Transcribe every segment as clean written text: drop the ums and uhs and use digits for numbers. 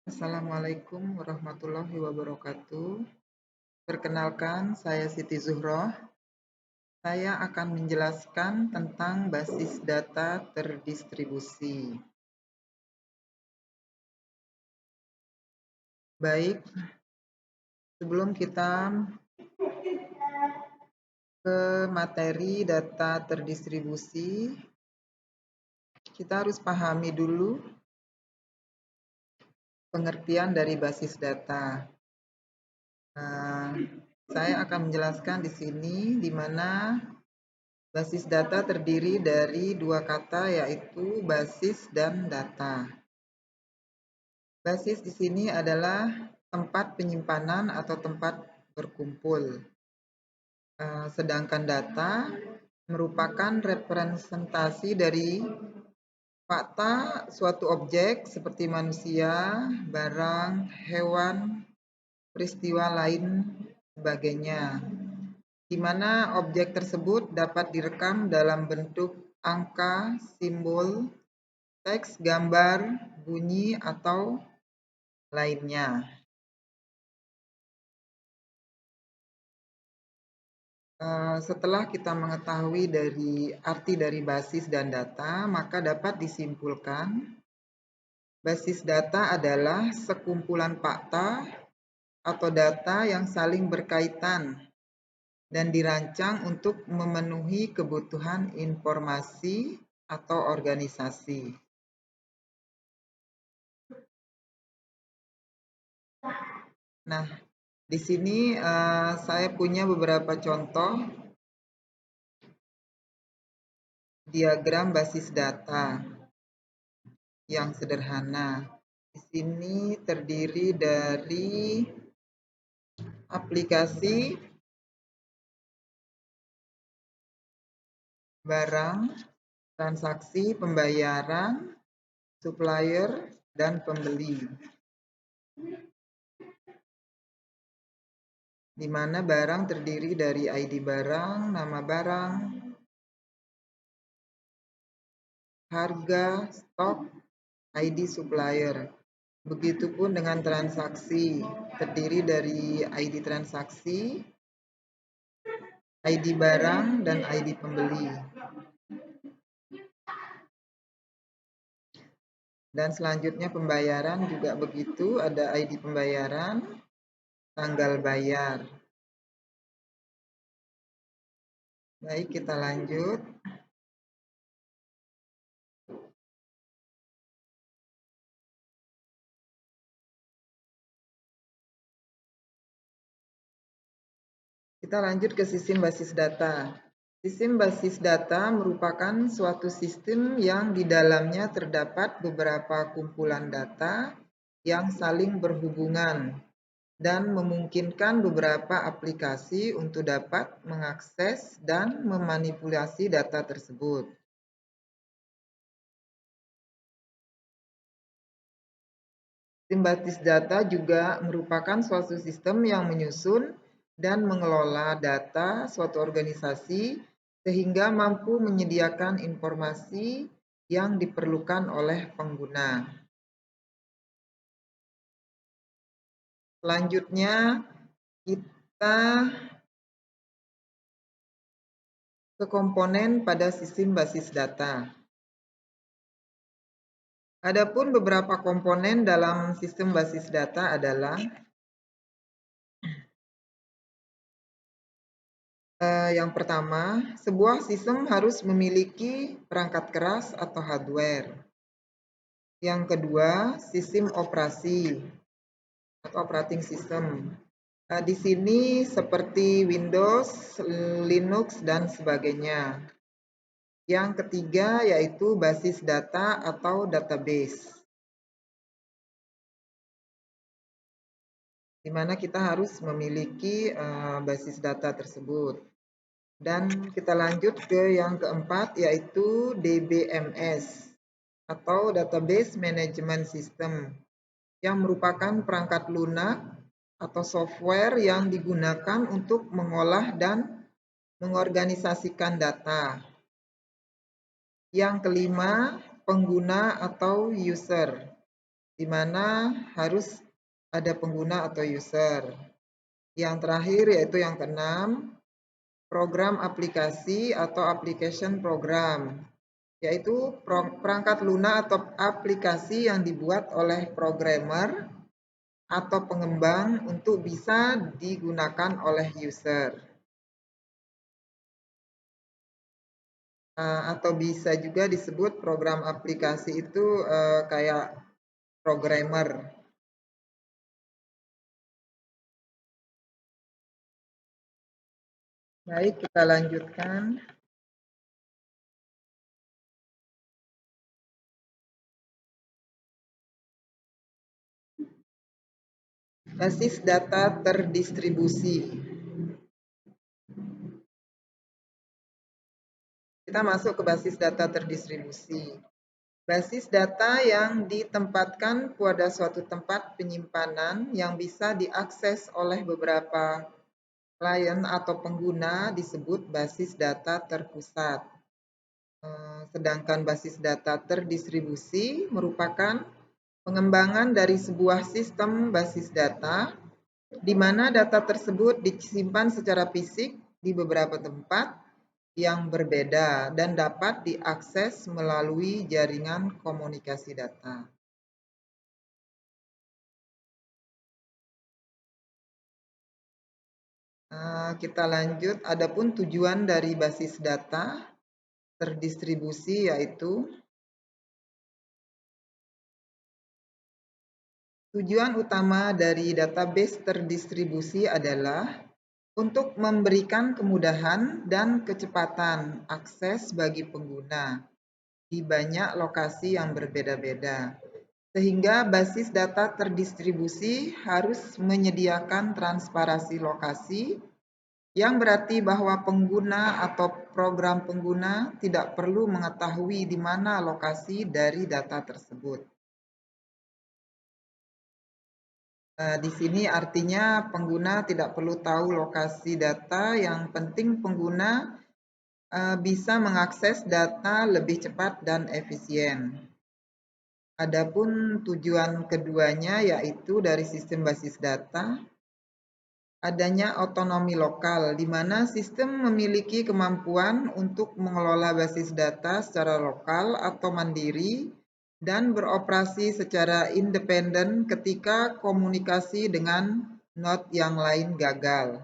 Assalamualaikum warahmatullahi wabarakatuh. Perkenalkan, saya Siti Zuhroh. Saya akan menjelaskan tentang basis data terdistribusi. Baik, sebelum kita ke materi data terdistribusi, kita harus pahami dulu pengertian dari basis data. Saya akan menjelaskan di sini di mana basis data terdiri dari dua kata, yaitu basis dan data. Basis di sini adalah tempat penyimpanan atau tempat berkumpul. Sedangkan data merupakan representasi dari fakta suatu objek seperti manusia, barang, hewan, peristiwa lain sebagainya, di mana objek tersebut dapat direkam dalam bentuk angka, simbol, teks, gambar, bunyi, atau lainnya. Setelah kita mengetahui dari arti dari basis dan data, maka dapat disimpulkan basis data adalah sekumpulan fakta atau data yang saling berkaitan dan dirancang untuk memenuhi kebutuhan informasi atau organisasi. Nah, di sini saya punya beberapa contoh diagram basis data yang sederhana. Di sini terdiri dari aplikasi, barang, transaksi, pembayaran, supplier, dan pembeli. Di mana barang terdiri dari ID barang, nama barang, harga, stok, ID supplier. Begitupun dengan transaksi, terdiri dari ID transaksi, ID barang, dan ID pembeli. Dan selanjutnya pembayaran juga begitu, ada ID pembayaran, tanggal bayar. Baik, kita lanjut. Kita lanjut ke sistem basis data. Sistem basis data merupakan suatu sistem yang di dalamnya terdapat beberapa kumpulan data yang saling berhubungan dan memungkinkan beberapa aplikasi untuk dapat mengakses dan memanipulasi data tersebut. Sistem basis data juga merupakan suatu sistem yang menyusun dan mengelola data suatu organisasi sehingga mampu menyediakan informasi yang diperlukan oleh pengguna. Selanjutnya, kita ke komponen pada sistem basis data. Adapun beberapa komponen dalam sistem basis data adalah yang pertama, sebuah sistem harus memiliki perangkat keras atau hardware. Yang kedua, sistem operasi atau operating system. Di sini seperti Windows, Linux, dan sebagainya. Yang ketiga yaitu basis data atau database, di mana kita harus memiliki basis data tersebut. Dan kita lanjut ke yang keempat yaitu DBMS atau Database Management System, yang merupakan perangkat lunak atau software yang digunakan untuk mengolah dan mengorganisasikan data. Yang kelima, pengguna atau user. di mana harus ada pengguna atau user. Yang terakhir yaitu yang keenam, program aplikasi atau application program, yaitu perangkat lunak atau aplikasi yang dibuat oleh programmer atau pengembang untuk bisa digunakan oleh user. Atau bisa juga disebut program aplikasi itu kayak programmer. Baik, kita lanjutkan. Basis data terdistribusi. Kita masuk ke basis data terdistribusi. Basis data yang ditempatkan pada suatu tempat penyimpanan yang bisa diakses oleh beberapa klien atau pengguna disebut basis data terpusat. Sedangkan basis data terdistribusi merupakan pengembangan dari sebuah sistem basis data di mana data tersebut disimpan secara fisik di beberapa tempat yang berbeda dan dapat diakses melalui jaringan komunikasi data. Kita lanjut, adapun tujuan dari basis data terdistribusi yaitu tujuan utama dari database terdistribusi adalah untuk memberikan kemudahan dan kecepatan akses bagi pengguna di banyak lokasi yang berbeda-beda. Sehingga basis data terdistribusi harus menyediakan transparansi lokasi, yang berarti bahwa pengguna atau program pengguna tidak perlu mengetahui di mana lokasi dari data tersebut. Di sini artinya pengguna tidak perlu tahu lokasi data, yang penting pengguna bisa mengakses data lebih cepat dan efisien. Adapun tujuan keduanya yaitu dari sistem basis data, adanya otonomi lokal, di mana sistem memiliki kemampuan untuk mengelola basis data secara lokal atau mandiri dan beroperasi secara independen ketika komunikasi dengan node yang lain gagal.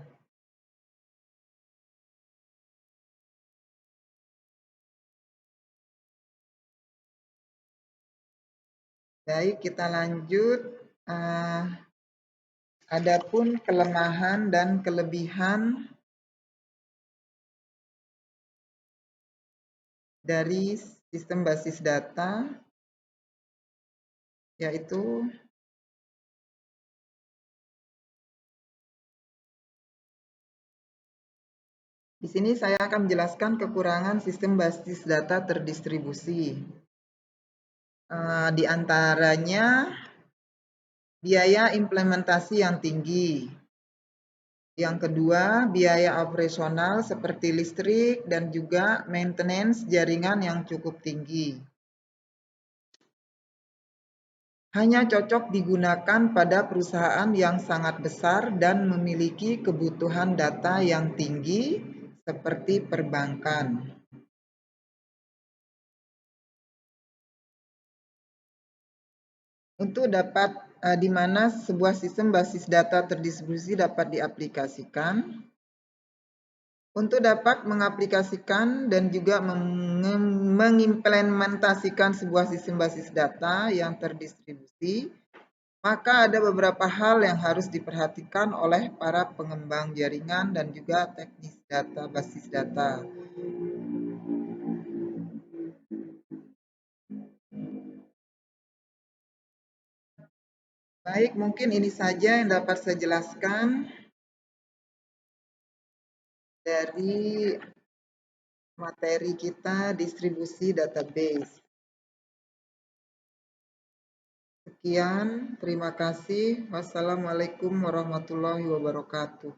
Baik, kita lanjut. Adapun kelemahan dan kelebihan dari sistem basis data, yaitu di sini saya akan menjelaskan kekurangan sistem basis data terdistribusi. Di antaranya biaya implementasi yang tinggi. Yang kedua, biaya operasional seperti listrik dan juga maintenance jaringan yang cukup tinggi. Hanya cocok digunakan pada perusahaan yang sangat besar dan memiliki kebutuhan data yang tinggi seperti perbankan. Untuk dapat di mana sebuah sistem basis data terdistribusi dapat diaplikasikan. Untuk dapat mengaplikasikan dan juga mengimplementasikan sebuah sistem basis data yang terdistribusi, maka ada beberapa hal yang harus diperhatikan oleh para pengembang jaringan dan juga teknis data basis data. Baik, mungkin ini saja yang dapat saya jelaskan dari materi kita distribusi database. Sekian, terima kasih. Wassalamualaikum warahmatullahi wabarakatuh.